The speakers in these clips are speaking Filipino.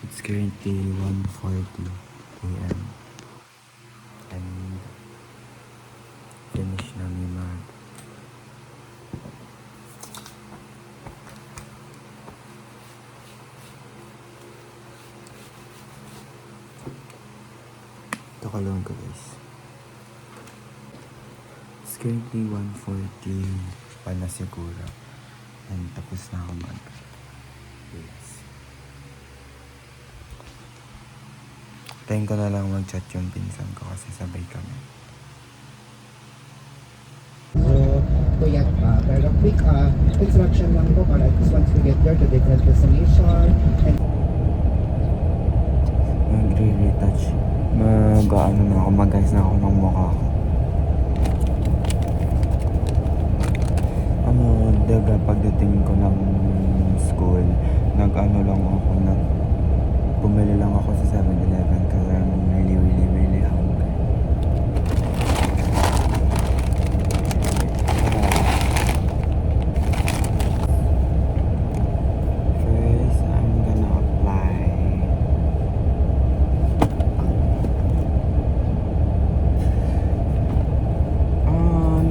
It's currently 1:40 a.m. and finish na ni mag takalawin ko guys. It's currently 1:40 pa na siguro and tapos na ako mag yes. Tayin ko na lang mag-chat yung pinsan ko kasi sabay kami. So, kuya pa. Pero quick instruction lang po para at least once we get there to different destination. And Mag-retouch. Mag-ano na ako, mag-guys na ako ng mukha ko. Daga pagdating ko ng school, nag-ano lang ako, bumili lang ako sa 7-Eleven kasi I'm really hungry. First, I'm gonna apply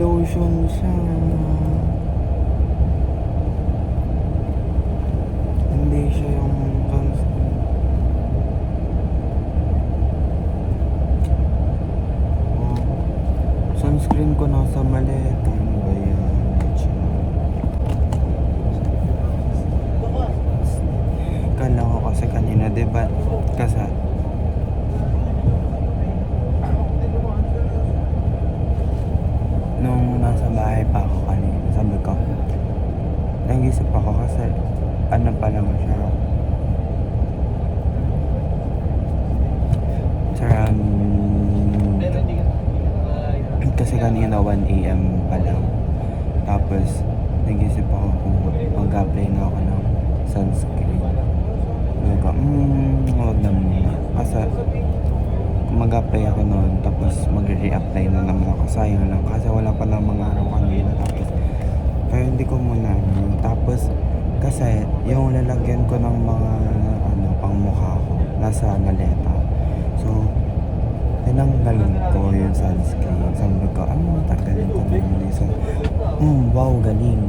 lotion siya. Hindi siya yung sunscreen. Sunscreen ko nasa maleta. Ano ba yan? Kala ko kasi kanina, diba? Kasi nung nasa bahay pa ako kanina, sabi ko, nag-isip ako kasi ano pa lang siya. Kasi kanina 1 a.m. pa lang. Tapos, nag-isip ako kung mag-apply na ako ng sunscreen. Sabi ko, huwag na muna. Kasi, kung mag-apply ako noon, tapos mag-re-apply na naman ako. Sayang lang. Kasi wala pa lang mga araw kanina. Tapos, kaya hindi ko muna. Tapos, kasi, yung lalagyan ko ng mga, pang mukha ko, nasa maleta. So, tinanggalin ko yung sunscreen. Sabi ko, tanggalin ko na yung sunscreen. Wow, galing.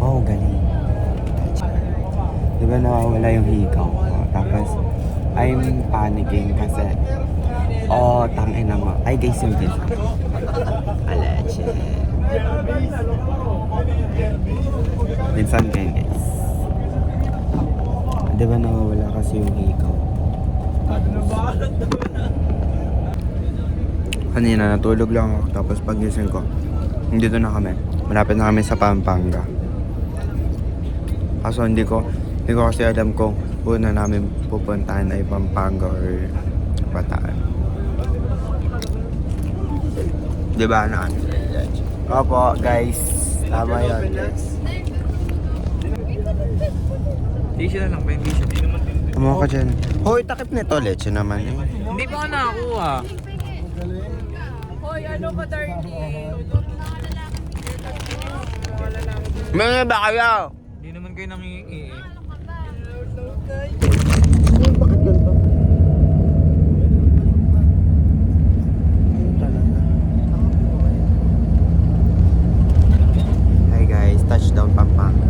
Wow, galing. Diba nawawala yung hikaw ko? Tapos, I'm panicking kasi, tangina mo. Ay, guys, yung pizza. Aleche. Minsan kayo, guys. Diba nawawala kasi yung hikaw? Kanina natulog lang ako, tapos pagising ko, dito na kami. Malapit na kami sa Pampanga. Kaso hindi ko kasi alam kung una namin pupuntahan ay Pampanga or Bataan. Diba na? Opo guys, tama yun guys. Tissue na lang ba yung tissue? Tama ka dyan. Hoy, takip nito, leche naman eh. Hindi pa ako nakakuha. Hoy, ano ka, darling? Mga ba kayo? Hindi naman kayo nangingi eh. bakit ganito? Hi guys, touchdown Pampanga.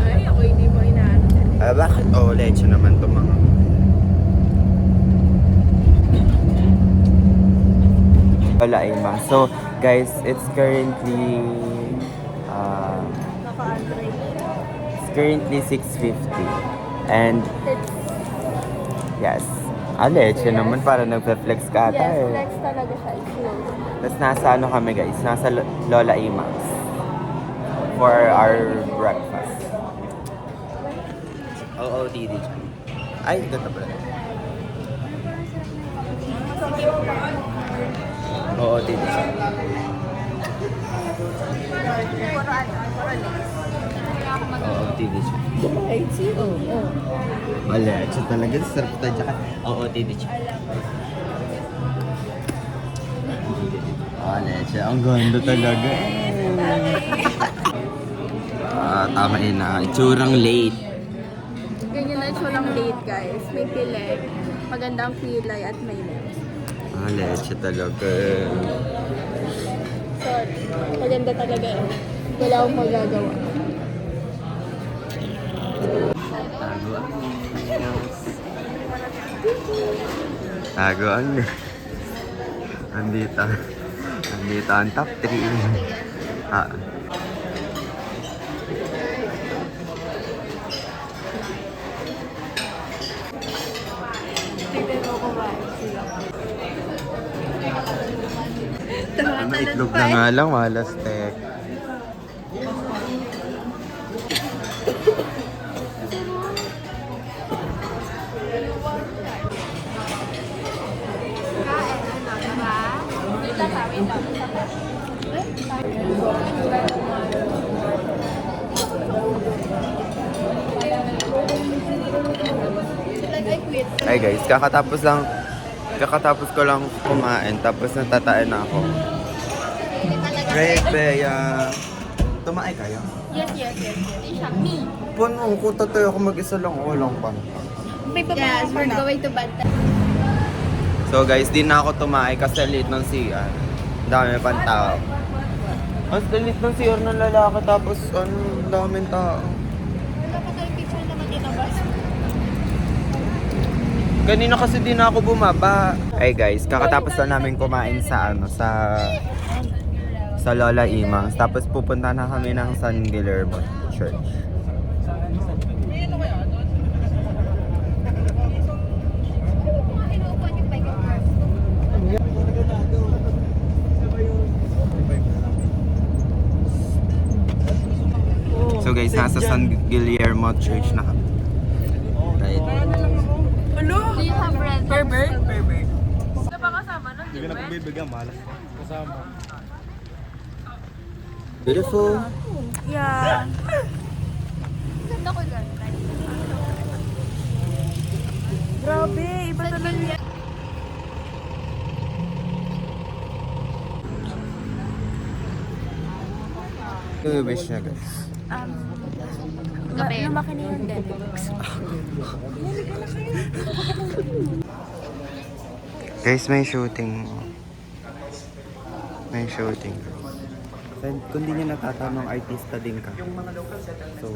Ay, ako hindi mo inaano. Bakit? Leche naman to mga. Wala ima. So, guys, it's currently 6:50 and yes, leche naman para nagpe-flex ka ata eh. Flex talaga siya. Tapos nasa kami guys, nasa Lola Imax for our breakfast. OOTD. Ay, ganda pala. OOTD siya. OOTD siya. Ay, zero. Wala, siya talaga. Sarap tayo dyan. OOTD siya. Wala siya. Ang ganda talaga. Tama na. Itsurang late. Ganyan na siya late, guys. May pileg, magandang kilay at may lips. Leche talaga. Sorry. Maganda talaga eh. Wala akong magagawa. Tago ang Andito. Andito ang top 3. Tignan mo kumain sila. Ano, itlog na nga lang, malas tek. Ay guys, kakatapos ko lang kumain, tapos natatain na ako. Great, Bea. Tumaay kayo? Yes. Me. Puno, kung tatoy ako mag-isa lang, walang pa. Yes, we're going to Banta. So guys, di na ako tumaay kasi late ng CR. Dami pang tao. Mas late ng CR ng lalaki tapos daming tao. Wala pa tayong picture naman din ang bus. Kanina kasi di na ako bumaba. Ay guys, kakatapos na namin kumain sa sa Lola Imangs. Tapos pupunta na kami ng San Guillermo Church. So guys, nasa San Guillermo Church na kami. Right. Do you have red? Pervert? Sino ba kasama nun? Hindi ka na pagbibigyan, malas. Kasama. Beautiful. Yeah. Ganda ko dyan. Grabe, iba talaga. Wish na guys. Lumaki na yung Netflix. Guys, may shooting. May shooting. And kung di nyo natatanong, artista din ka. So,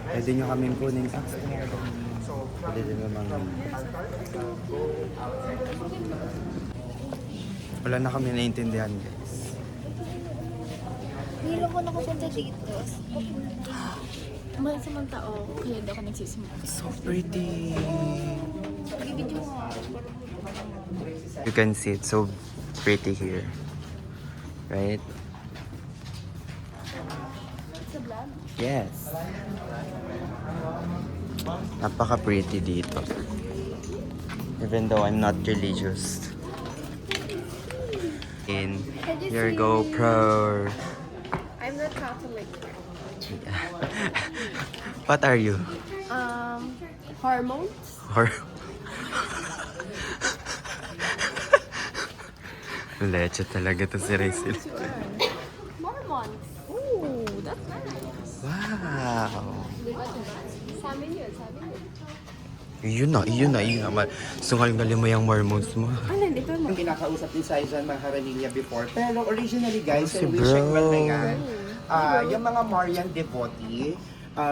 pwede nyo kaming kunin tax. Pwede din naman. Wala na kami naiintindihan, guys. Hilo ko nakapunta dito. Mahal sa mga tao, kaya hindi ako nagsisimula. So pretty. Pag-ibidyo ko. You can see it's so pretty here. Right? It's a vlog. Yes. Napaka-pretty dito. Even though I'm not religious. In your GoPro. I'm not Catholic. What are you? Hormones? Or leche talaga to si Racel. Mormons. Ooh, that's nice. Wow. Diba? Sa amin yun, Iyon na. Sungal-ngali mo yung Mormons mo. Alin, ito mo. Yung kinakausap ni Saizan Maharanilla before. Pero originally guys, Si yung bro. Wishing Well na yan, yung mga Marian devotee,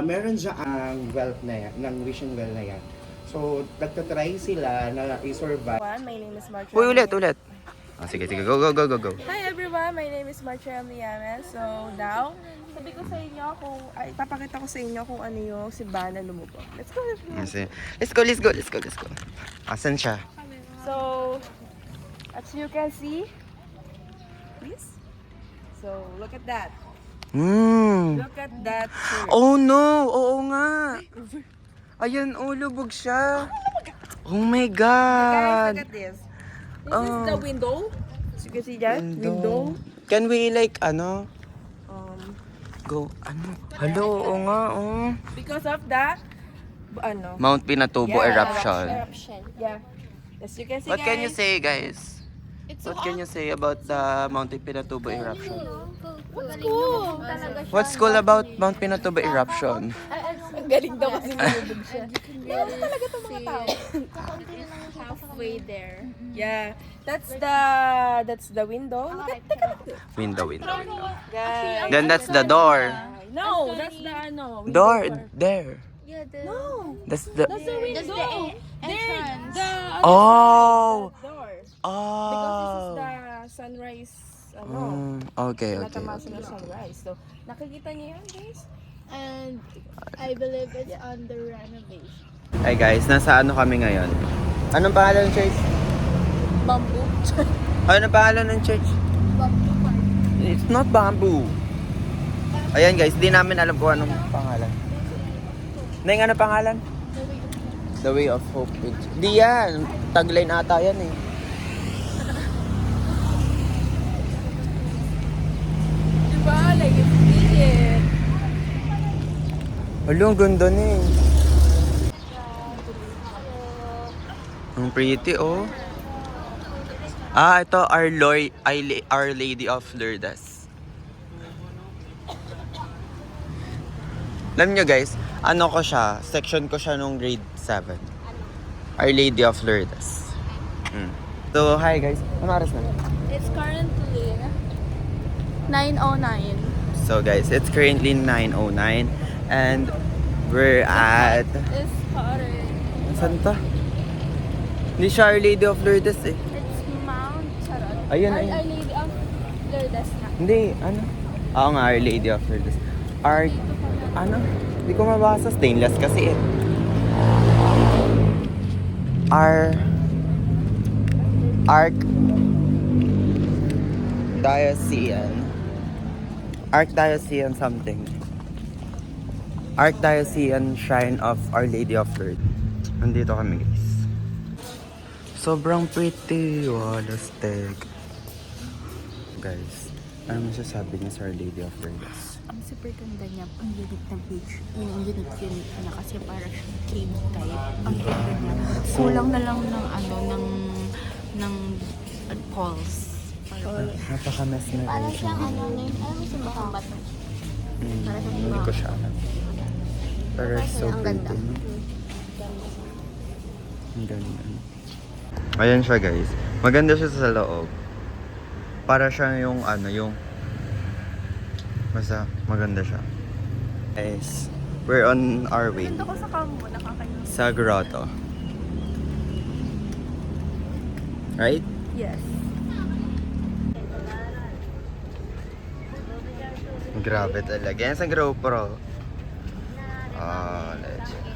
meron siya ang wealth na yan, ng Wishing Well na yan. So, nagtatry sila na i-survive. My name is Marcia. Uy, ulit. Ah, sige. Go. Hi everyone, my name is Marcia Liames. So now, sabi ko sa inyo kung, ipapakita ko sa inyo kung ano yung simbahan na lumubog. Let's go. Let's go. Asan siya? So, as you can see, please. So, look at that. Look at that church. Oh no! Oo nga! Ayan, lubog siya. Oh my Guys, God! look at this. This is the window. As you can see that, window. Can we Um, go, Hello, oo nga, because of the, Mount Pinatubo Yeah, eruption. yeah. As you can see, What can you guys. say, guys? What can you say about the Mount Pinatubo eruption? Cool. Talaga siya. What's cool about Mount Pinatubo eruption? Ang galing daw kasi nilubog siya. Ano talaga itong mga tao? Halfway there. Yeah. That's the window. Look at, take a look. Window. Guys. Then that's the door. No, that's the ano. window Door, there. Yeah, No. That's the... That's the window. That's the entrance. Oh! Door. Because Oh! this is the sunrise. Ano. Okay. Natamasa na sunrise. So, nakikita niyo yan, guys? And I believe it's under renovation. Hey guys, nasa ano kami ngayon? Anong pangalan ng church? Bamboo. Anong pangalan ng church? Bamboo park. It's not bamboo. Ayan guys, di namin alam kung anong pangalan. Neng, ano pangalan? The Way of Hope. Di yan. Tagline ata yan eh. Diba? Like, it's needed. Alo, ang ganda na eh. Ang pretty oh. Ah, ito Our Lady of Lourdes. Alam nyo guys, ano ko siya, section ko siya nung grade 7. Our Lady of Lourdes. So, hi guys. Ano oras na? It's currently 9:09. So guys, it's currently 9:09 and we're at... It's hotter. Saan to? Hindi siya Our Lady of Lourdes eh. It's Mount Charot. Ayun, Our ayun. Lady of Lourdes na. Hindi, ano? Oo nga, Our Lady of Lourdes. Ano? Hindi ko mabasa. Stainless kasi eh. Archdiocesan something. Archdiocesan Shrine of Our Lady of Lourdes. Nandito kami guys. Sobrang pretty. Wow, lastek. Guys, ano masasabi niya sa Our Lady of Lourdes? Ang super ganda niya, ang unique ng page. Yung unique niya kasi para siyang cave type. Ang ganda niya. Kulang na lang ng ng pulse. Napaka-mesmerizing. Para siyang ano name. Alam mo simbahang bato. Hindi ko siya alam. Pero so Ang ganda. pretty. No? Ang ganda. Ayan siya guys. Maganda siya sa loob. Para siya yung ano, yung basta maganda siya. Guys, we're on our way Ito ko sa kambo, nakakainis. sa grotto. Right? Yes. Grabe talaga. Yan sa GoPro. Oh, legend.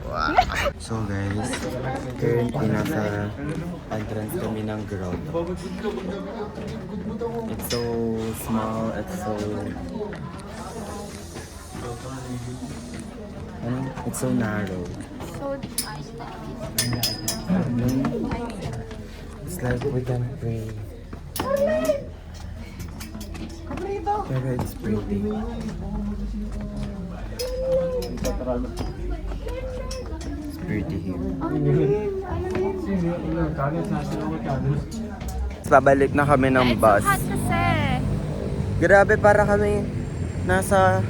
Wow. So guys, currently nasa entrance kami ng grotto. It's so small, it's so... It's so narrow. So, It's like we can pray. Pero it's pretty. It's pretty here. Babalik na kami ng bus. hot kasi. Grabe, para kami nasa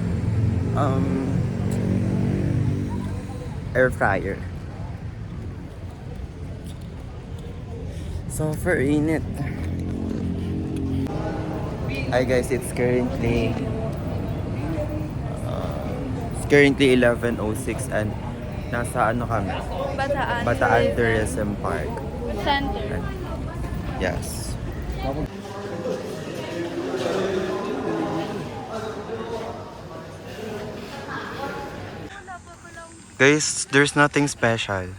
air fryer. Super init. Hi guys, it's currently 11:06 and nasa ano kami? Bataan Tourism Park. Center. Yes. Guys, there's nothing special.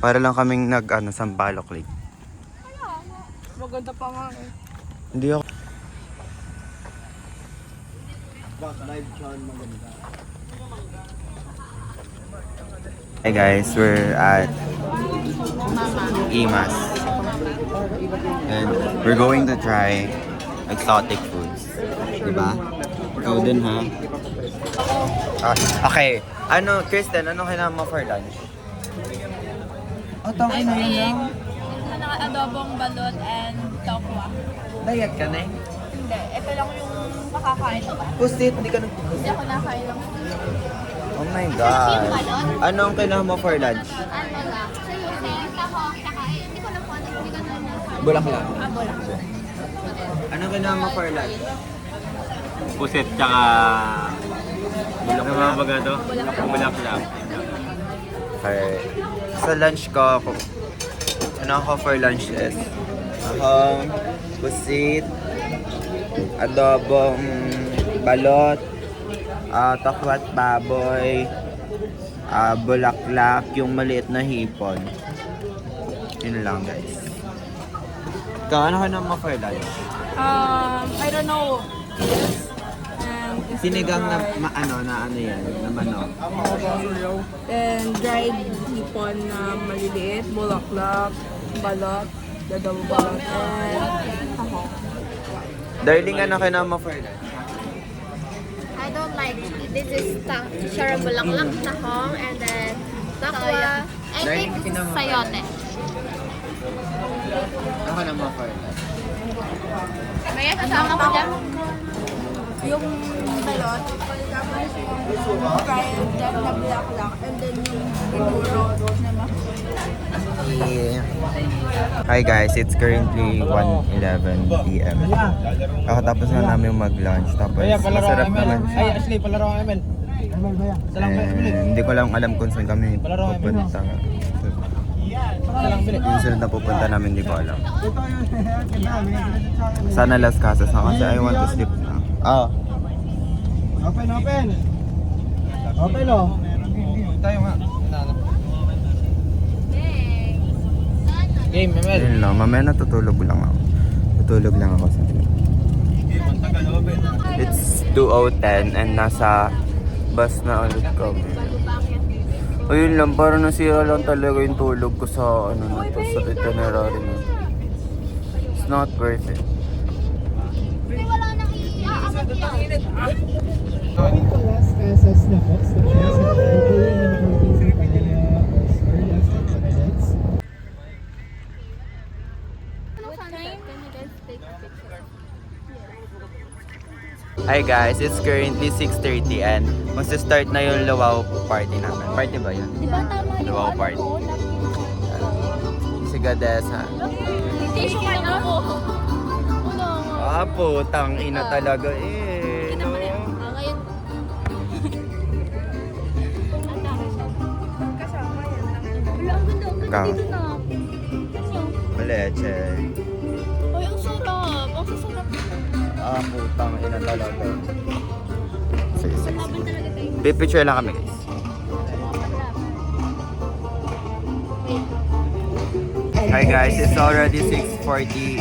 Para lang kaming Sampaloc Lake. Maganda pa nga eh. Hindi ako. Hey guys, we're at Imas. And we're going to try exotic foods. Diba? Ikaw din ha? Okay. Ano, Kristen, anong kailangan mo for lunch? Oh, tangin na yun lang. Naka-adobong balot and tokwa. Diet ka na eh. Hindi, ito lang yung makakain ko ba? Pusit, hindi ka nag... Hindi ako nakain lang. Oh my God. Anong kailangan mo for lunch? Ano lang? Hindi ko lang po ano, hindi ko na Bulaklak. bulak. Anong kailangan mo for lunch? Puset tsaka... Ano mga baga to? Bulaklak. Okay. Sa lunch ko, ano ako for lunch is pusit, adobong balot, tokwat baboy, bulaklak, yung maliit na hipon. Yun lang guys. Ikaw, ano ka naman for lunch? I don't know. And Sinigang na ano yan, na manok. and dried hipon na maliliit, bulaklak, balot, dadawang balot, and ako. Darling, ano ka naman for lunch? I don't like this is sharabulaklak tahong and then takwa. I think this is sayote. Ako naman for lunch. May kasama ko dyan. Yung balot, tapos yung fried dyan na bulaklak, and then yung pinuro na Hi guys, it's currently 1:11 p.m. Kakatapos na namin mag-lunch, tapos masarap naman Ay, siya. Ashley, palaro ang ML. Hindi ko lang alam kung saan kami pupunta. Yung sunod na pupunta namin, hindi ko alam. Sana Las Casas na kasi I want to sleep na. Oh. Open, open! Open o! Tayo nga. Game, ML. Yun lang, mamaya natutulog lang ako. Tutulog lang ako sa It's 2:10 and nasa bus na ulit kami. Ayun lang, parang nasira lang talaga yung tulog ko sa ano na to, sa itinerary na to. It's not worth it. Las Casas na po. So, yes, hopefully na makarating tayo as early as 10 minutes. Hi guys, it's currently 6:30 and magsa-start na yung luau party namin. Party ba yun? Diba tama yung Luau party. Si Gadesa. Tissue ka na ako. Putang ina talaga eh. No? Ngayon. Wala, ang ganda. Ang ganda Ka. dito na. Leche. Ay, ang sarap. Ang sasarap. Putang ina talaga. Sige, sige. Laban talaga tayo. Pipicture lang kami guys. Hi guys, it's already 6:40.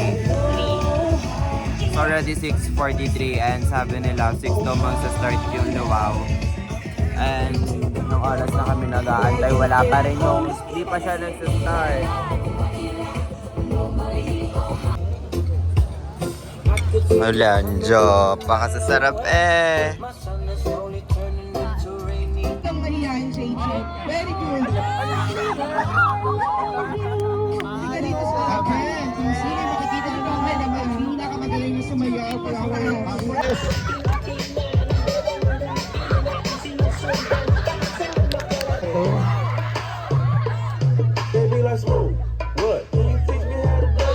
It's already 6:43 and sabi nila 6 daw magsa-start yung luau. And nung oras na kami nag-aantay, wala pa rin yung, hindi pa siya nagsa-start. Wala, Jo. Pakasasarap eh. Very good. Tika dito sa akin. Kung sino makikita nyo naman na may pinakamagaling na sumayaw, kaya Baby, let's move. What? Can you teach me how to do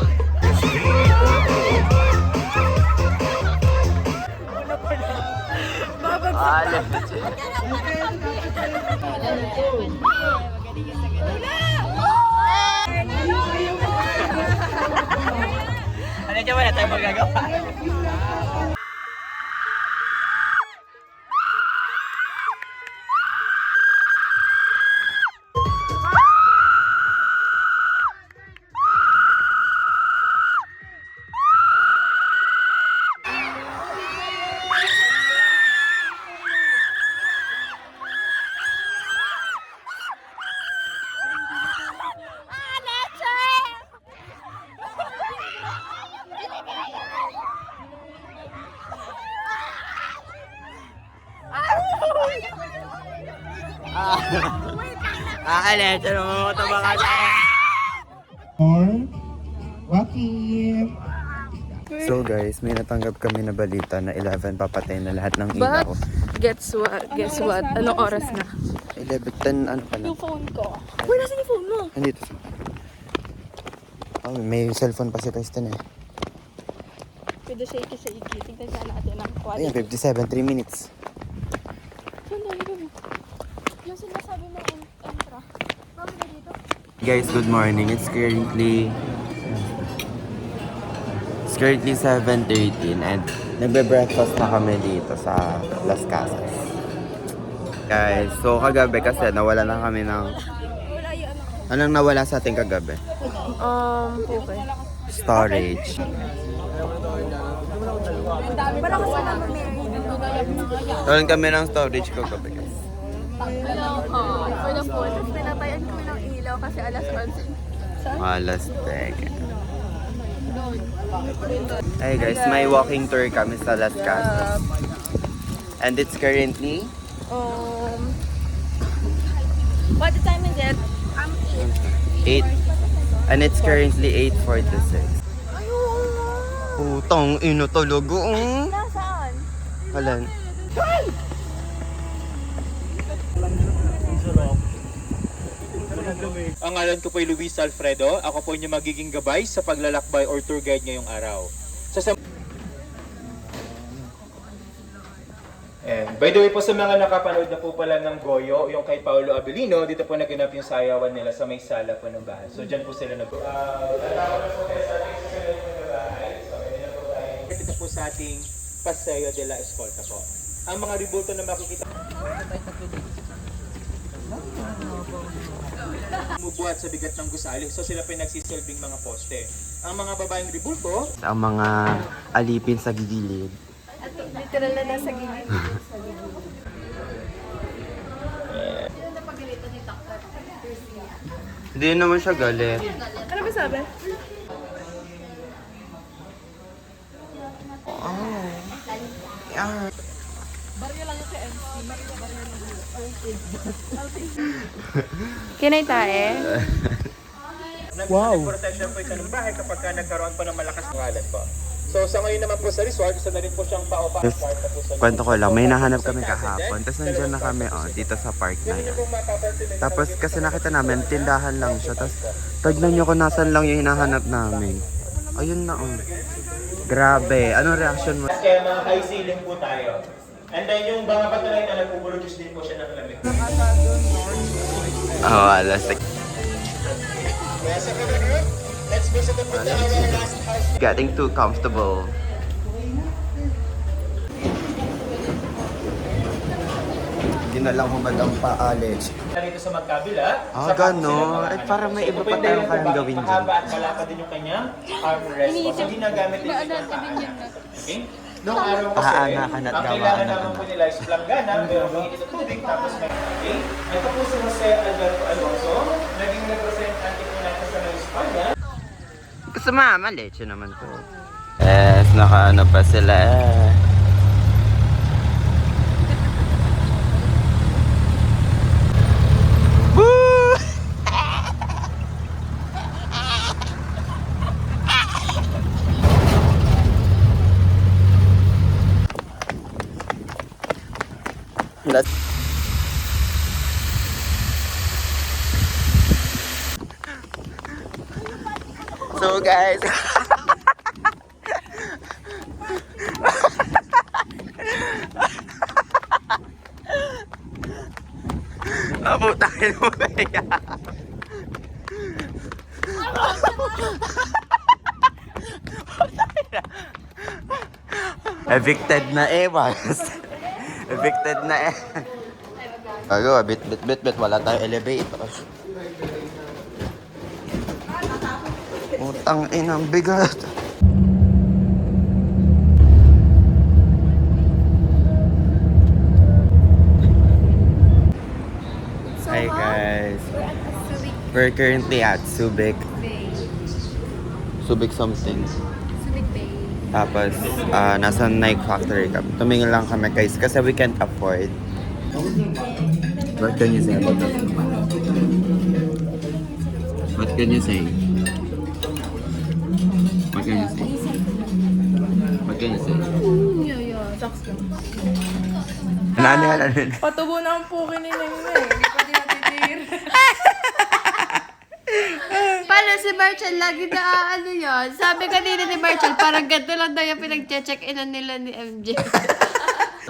Ano dyan, wala tayo magagawa. Leche, namamato ba ka? Or, Rocky. So guys, may natanggap kami na balita na 11 papatay na lahat ng But, ilaw. guess what? Anong oras na? 11, 10, ano pa na? phone ko. Where nasa yung phone mo? Nandito siya. Oh, may cellphone pa si Kristen eh. Pwede shaky. Tingnan nga natin ang Ayan, quality. 57, 3 minutes. Yung sinasabi mo entra. Bakit na dito? Guys, good morning. It's currently 7:13 and nagbe-breakfast na kami dito sa Las Casas. Guys, so kagabi kasi nawala na kami ng... Anong nawala sa ating kagabi? Okay. Storage. Tawalan kami ng storage ko kagabi guys. For the phone, tapos pinatayan kami ng ilaw kasi alas 11. Alas teka. Hey guys, may walking tour kami sa Las Casas. And it's currently What the time is it? 8. And it's currently 8:46. Putang ino talaga. Nasaan? Halan. Ang ngalan ko po ay Luis Alfredo. Ako po yung magiging gabay sa paglalakbay or tour guide ngayong araw. And by the way po sa mga nakapanood na po pala ng Goyo, yung kay Paolo Abilino, dito po naganap yung sayawan nila sa may sala po ng bahay. So dyan po sila nag-go. Ito po sa ating Paseo de la Escolta po. Ang mga ribulto na makikita bumubuhat sa bigat ng gusali. So sila po yung nagsisilbing mga poste. Ang mga babaeng ribulto, Ang mga alipin sa gilid. Literal na nasa gilid. Hindi naman siya galit. Ano ba sabi? Kinaitae? wow. Protection po ito ng bahay kapag nagkaroon po ng malakas ng alat po. So sa ngayon naman po sa resort, isa na rin po siyang paupa. Just, kwento ko lang, may nahanap kami kahapon. Tapos nandiyan na kami, dito sa park na yan. Tapos kasi nakita namin, tindahan lang siya. Tapos, tagnan nyo kung nasan lang yung hinahanap namin. Ayun na, Grabe. Anong reaction mo? Kaya mga high ceiling po tayo. And then yung mga patuloy na nagpuproduce din po siya ng lamig. Alas. Kaya sa mga group, let's visit the last house. Getting too comfortable. Hindi na lang humad ang paalis. Dito sa magkabila. Gano'n. Ay, parang may iba pa tayong kayang gawin dyan. Mahaba at malapa din yung kanyang armrest po. So ginagamit din ito ng paa. Okay? Noong araw kasi, Paanakan at ang gawaan kailangan na naman po nila is planggana, pero mainit sa tubig, tapos may okay? Ito po si Jose Alberto Alonso, naging representante po natin sa Espanya. Gusto mama, leche naman to. Yes, nakaano pa sila Woo! Let's... So guys, naputakin mo kaya. Evicted na boss. Evicted na Ayo, bit, wala tayong elevator. Utang inang bigat. Hi guys. We're currently at Subic. Subic something. Subic Bay. Tapos, nasa Nike Factory kami. Tumingin lang kami guys kasi we can't afford. What can you say about that? What can you say? What can you say? 15. Saks lang. Ano? Patubo na ang pukin ni Neng eh. Hindi pa din natitir. Paano si Marshall lagi na ano yun? Sabi kanina ni Marshall, parang ganito lang daw yung pinag-check-in nila ni MJ.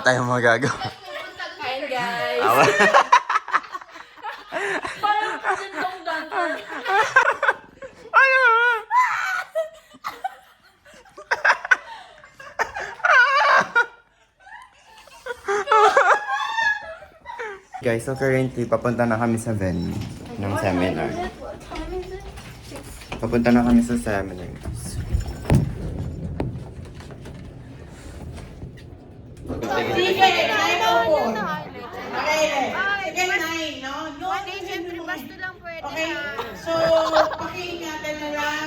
Tayo magagawa. Hi guys. Parang presentong dancer. Guys, so currently, papunta na kami sa venue ng seminar. Papunta na kami sa seminar.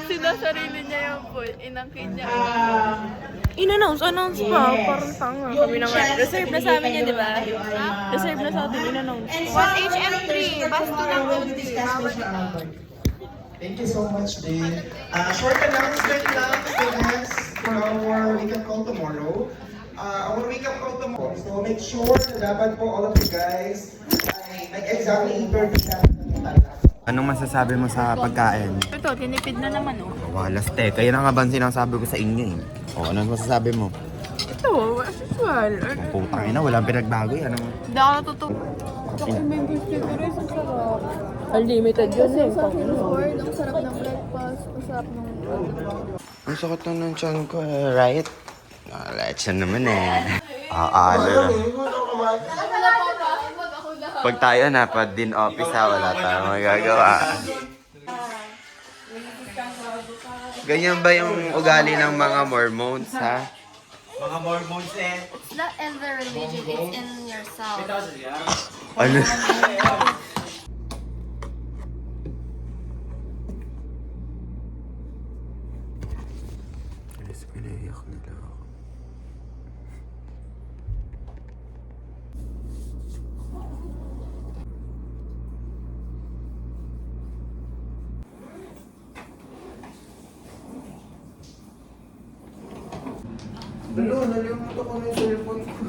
Sinasarili niya yung food. Inangkin niya. Announce pa. Parang tanga. Kami naman. Reserve na sa amin yan, di ba? Reserve na sa atin. In-announce. 1HM3, basto lang. Thank you so much, Dave. Short announcement lang, students, for our wake-up call tomorrow. Our wake-up call tomorrow. So make sure na dapat po all of you guys ay nag-exactly 30 tayo. Anong masasabi mo sa pagkain? Ito, tinipid na naman oh. Walas te, kaya na nga ba sinasabi ko sa inyo eh. O, anong masasabi mo? Ito, as usual. Putang ina, walang pinagbago yan. Ano? Hindi ako natutup. Unlimited yun eh. Ang sarap ng breakfast, ang sarap ng... Ang sakit na ng tiyan ko eh, right? Leche naman eh. Aalo. Pag tayo na, pag din office ha, wala tayong magagawa. Ganyan ba yung ugali ng mga Mormons ha? Mga Mormons eh. It's not in the religion, it's in yourself. Ano? Alis ko na iyak nila ako. Nalimutan ko na yung cellphone ko.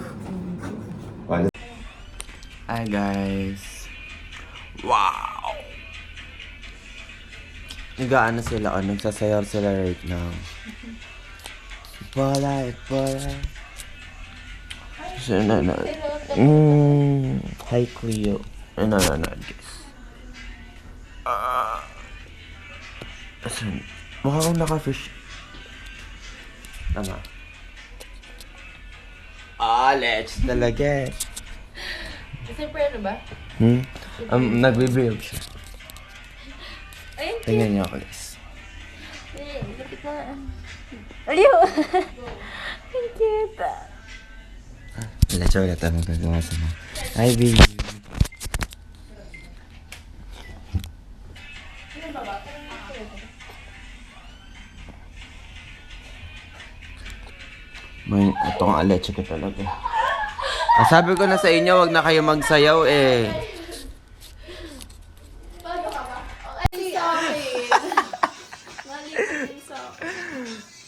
Hi guys. Wow! Nag-ano sila o, nagsasayaw sila right now. Polite. So, hi Cleo. No, guys. Asan? Mukha akong naka-fish. Tama. Let's talaga eh. Kasi ano ba? Nagbe-braille siya. Tingnan niyo ako guys. Aliyo! Ang cute. Ulit ang magagawa sa mga. Hi baby. Ito ang aleche ko talaga. Sabi ko na sa inyo, wag na kayo magsayaw eh.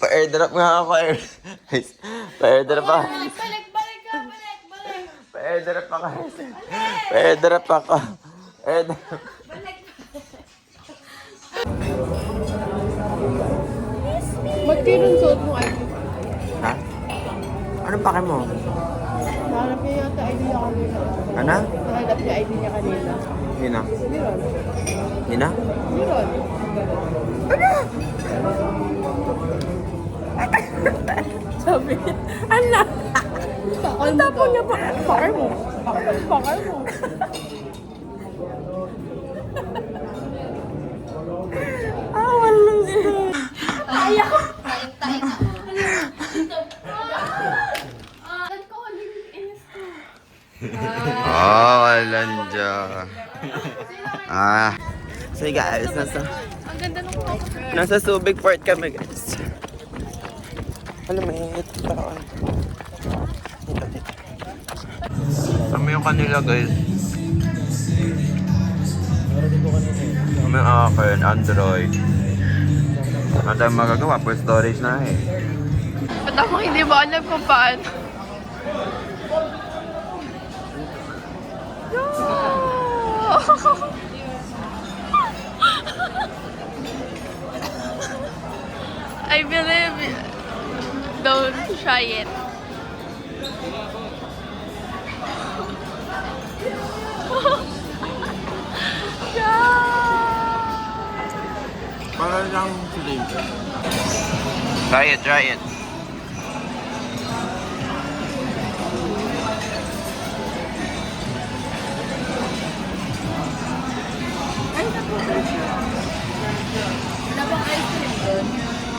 Pa-airdrop nga ako Pa-airdrop ako. Pa-airdrop ako. Pa-airdrop ako. Ba't kinun suot mo ay? Ha? Anong pake mo? Nahanap niya yata ID niya kanina. Ano? Nahanap niya ID niya kanina. Hina? Meron. Hina? Meron. Sabi niya, anak! Ang tapon niya pa. Pakar mo. Pakar mo. Walang sila. Ayaw. Taing ka. Walang dyan. So guys, Ang ganda ng mga. nasa Subic Port kami guys. Alam mo, ito pa ako. Dito. Tama yung kanila guys. Tama yung akin, Android. Ano tayong magagawa? For storage na eh. Ba't ako hindi mo alam kung paano? No! I believe don't try it. Para lang slim. Try it, try it. Wala bang ice cream doon?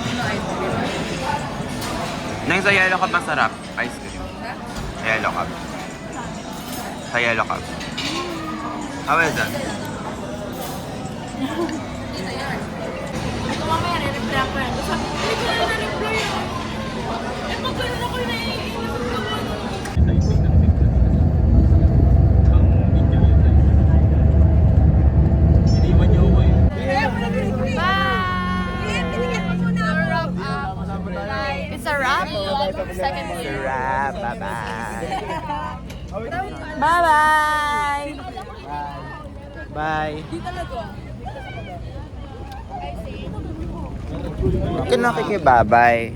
Ano ice cream? Nang sa yellow cup masarap, ice cream. Sa yellow cup. Sa yellow cup. How is that? Ito mamaya, re-reply ako yan. Sabi ko, hindi ko na na-reply yan. Eh, magkano ako yung naiinom naman. It's a wrap. Second year. Wrap, bye-bye. Bye-bye! Bye. Bakit nakikibabay?